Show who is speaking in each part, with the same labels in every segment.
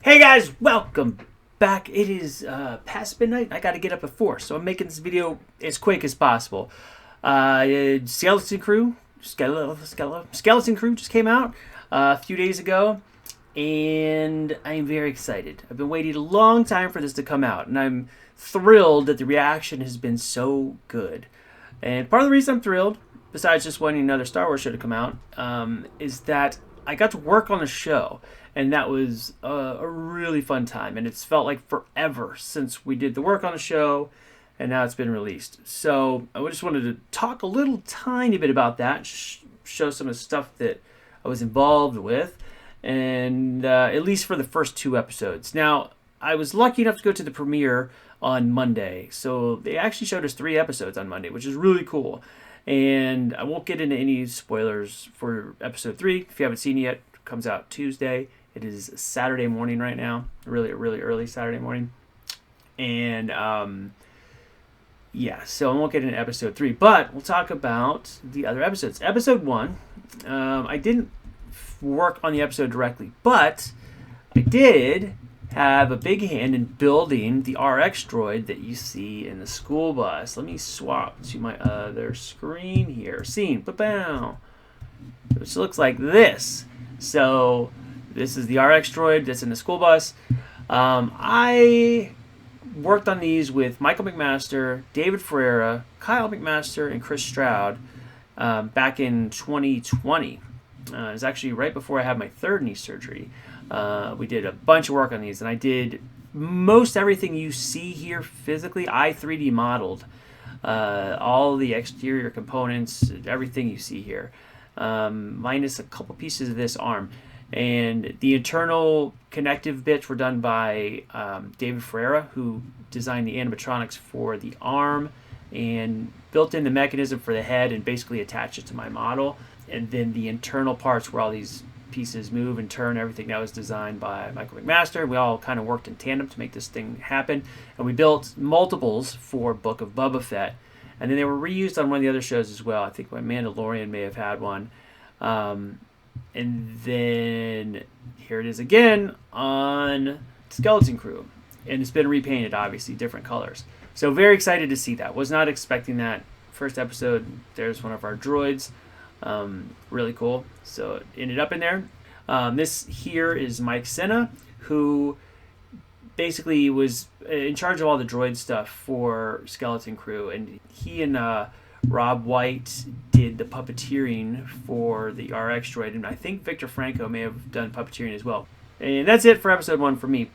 Speaker 1: Hey guys, welcome back. It is past midnight. I got to get up at 4, so I'm making this video as quick as possible. Skeleton Crew just came out a few days ago, and I'm very excited. I've been waiting a long time for this to come out, and I'm thrilled that the reaction has been so good. And part of the reason I'm thrilled, besides just wanting another Star Wars show to come out, is that I got to work on the show. And that was a really fun time. And it's felt like forever since we did the work on the show. And now it's been released. So I just wanted to talk a little tiny bit about that. Show some of the stuff that I was involved with. And at least for the first 2 episodes. Now, I was lucky enough to go to the premiere on Monday. So they actually showed us 3 episodes on Monday, which is really cool. And I won't get into any spoilers for episode 3. If you haven't seen it yet, it comes out Tuesday. It is Saturday morning right now, really early Saturday morning. And so I won't get into episode 3, but we'll talk about the other episodes. Episode 1, I didn't work on the episode directly, but I did have a big hand in building the RX droid that you see in the school bus. Let me swap to my other screen here. Scene, ba-bow. Which looks like this. So this is the RX droid that's in the school bus. I worked on these with Michael McMaster, David Ferreira, Kyle McMaster, and Chris Stroud back in 2020. It was actually right before I had my 3rd knee surgery. We did a bunch of work on these, and I did most everything you see here physically. I 3D modeled all the exterior components, everything you see here, minus a couple pieces of this arm. And the internal connective bits were done by David Ferreira, who designed the animatronics for the arm and built in the mechanism for the head and basically attached it to my model. And then the internal parts where all these pieces move and turn, everything, that was designed by Michael McMaster. We all kind of worked in tandem to make this thing happen. And we built multiples for Book of Boba Fett. And then they were reused on one of the other shows as well. I think Mandalorian may have had one. And then here it is again on Skeleton Crew. And it's been repainted, obviously, different colors. So very excited to see that. Was not expecting that. First episode, there's one of our droids. Really cool. So it ended up in there. This here is Mike Senna, who basically was in charge of all the droid stuff for Skeleton Crew. And he and Rob White did the puppeteering for the RX droid, and I think Victor Franco may have done puppeteering as well. And that's it for episode 1 for me.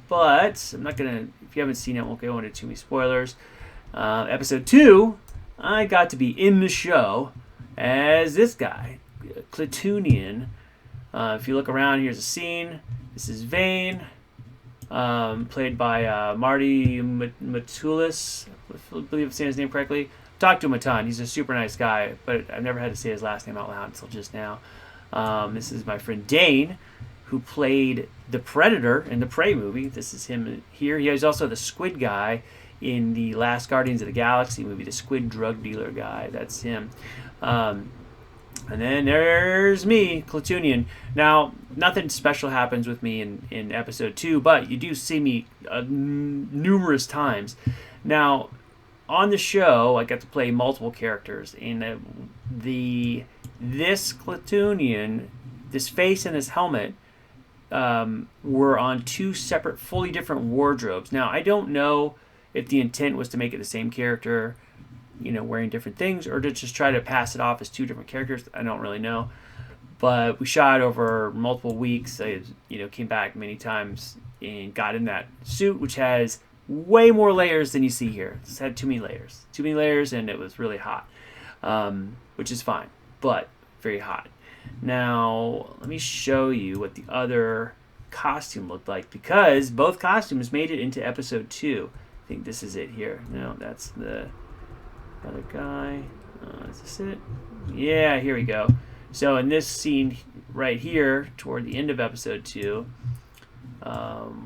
Speaker 1: But I'm not gonna, if you haven't seen it, I won't go into too many spoilers. Episode 2, I got to be in the show as this guy, Klatooinian. If you look around, here's a scene. This is Vane, played by Marty Matulis. I believe I'm saying his name correctly. Talked to him a ton. He's a super nice guy, but I've never had to say his last name out loud until just now. This is my friend Dane, who played the Predator in the Prey movie. This is him here. He is also the Squid guy in the last Guardians of the Galaxy movie, the Squid drug dealer guy. That's him. And then there's me, Klatooinian. Now, nothing special happens with me in episode 2, but you do see me numerous times. Now, on the show, I got to play multiple characters, and this Klatooinian, this face and this helmet, were on 2 separate, fully different wardrobes. Now, I don't know if the intent was to make it the same character, wearing different things, or to just try to pass it off as 2 different characters. I don't really know. But we shot over multiple weeks. I, came back many times and got in that suit, which has way more layers than you see here. It's had too many layers, and it was really hot, which is fine, but very hot. Now, let me show you what the other costume looked like, because both costumes made it into episode 2. I think this is it here. No, that's the other guy. Is this it? Yeah, here we go. So in this scene right here, toward the end of episode 2,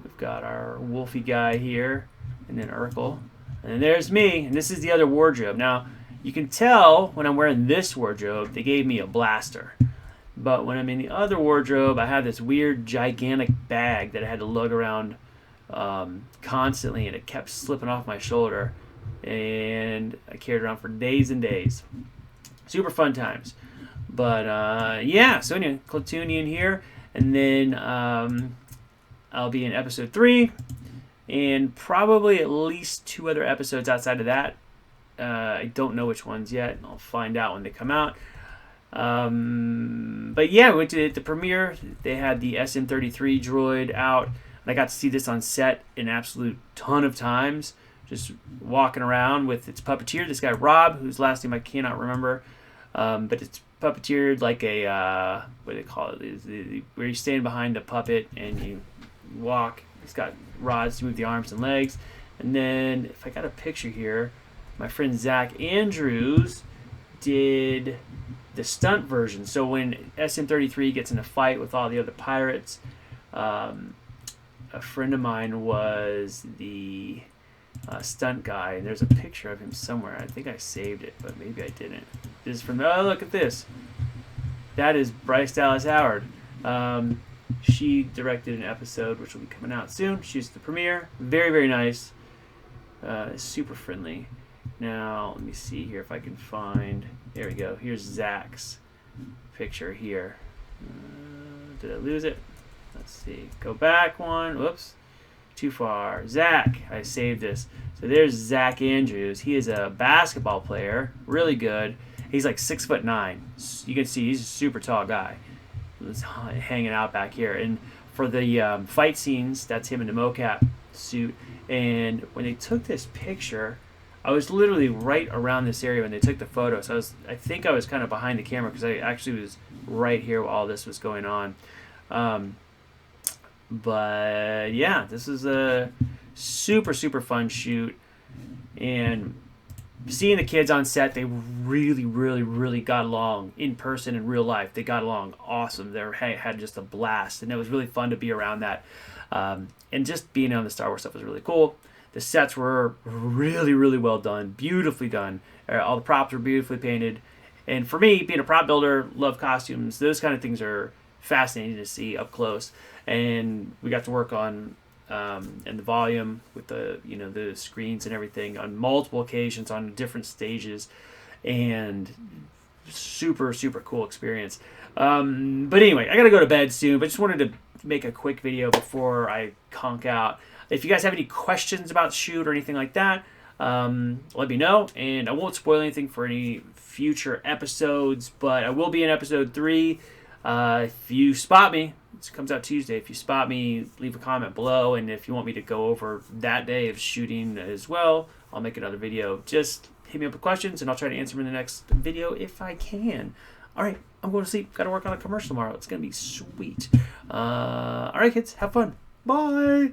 Speaker 1: we've got our Wolfie guy here, and then Urkel. And then there's me, and this is the other wardrobe. Now, you can tell when I'm wearing this wardrobe, they gave me a blaster. But when I'm in the other wardrobe, I have this weird gigantic bag that I had to lug around constantly, and it kept slipping off my shoulder, and I carried it around for days and days. Super fun times. But yeah, so anyway, Clatoonian here, and then I'll be in episode 3, and probably at least 2 other episodes outside of that. I don't know which ones yet. I'll find out when they come out. But yeah, we went to the premiere. They had the SM-33 droid out, and I got to see this on set an absolute ton of times, just walking around with its puppeteer, this guy Rob, whose last name I cannot remember, but it's puppeteered like a what do they call it, where you stand behind a puppet and you walk. It's got rods to move the arms and legs. And then if I got a picture here, my friend Zach Andrews did the stunt version. So when SM-33 gets in a fight with all the other pirates, a friend of mine was the stunt guy, and there's a picture of him somewhere. I think I saved it, but maybe I didn't. This is from, oh, look at this. That is Bryce Dallas Howard. She directed an episode which will be coming out soon. She's the premiere. Very, very nice. Super friendly. Now, let me see here if I can find... There we go. Here's Zach's picture here. Did I lose it? Let's see. Go back one. Whoops. Too far. Zach. I saved this. So there's Zach Andrews. He is a basketball player. Really good. He's like 6'9". You can see he's a super tall guy. He's hanging out back here. And for the fight scenes, that's him in the mocap suit. And when they took this picture, I was literally right around this area when they took the photo. So I think I was kind of behind the camera because I actually was right here while all this was going on. But yeah, this is a super, super fun shoot. And seeing the kids on set, they really, really, really got along in person in real life. They got along awesome. They had just a blast, and it was really fun to be around that. And just being on the Star Wars stuff was really cool. The sets were really, really well done, beautifully done. All the props were beautifully painted. And for me, being a prop builder, love costumes. Those kind of things are fascinating to see up close. And we got to work on and the volume with the screens and everything on multiple occasions on different stages, and super, super cool experience. But anyway, I gotta go to bed soon, but just wanted to make a quick video before I conk out. If you guys have any questions about the shoot or anything like that, let me know, and I won't spoil anything for any future episodes, but I will be in episode 3. If you spot me, it comes out Tuesday. If you spot me, leave a comment below, and if you want me to go over that day of shooting as well, I'll make another video. Just hit me up with questions, and I'll try to answer them in the next video if I can. All right, I'm going to sleep. Got to work on a commercial tomorrow. It's going to be sweet. All right, kids, have fun. Bye.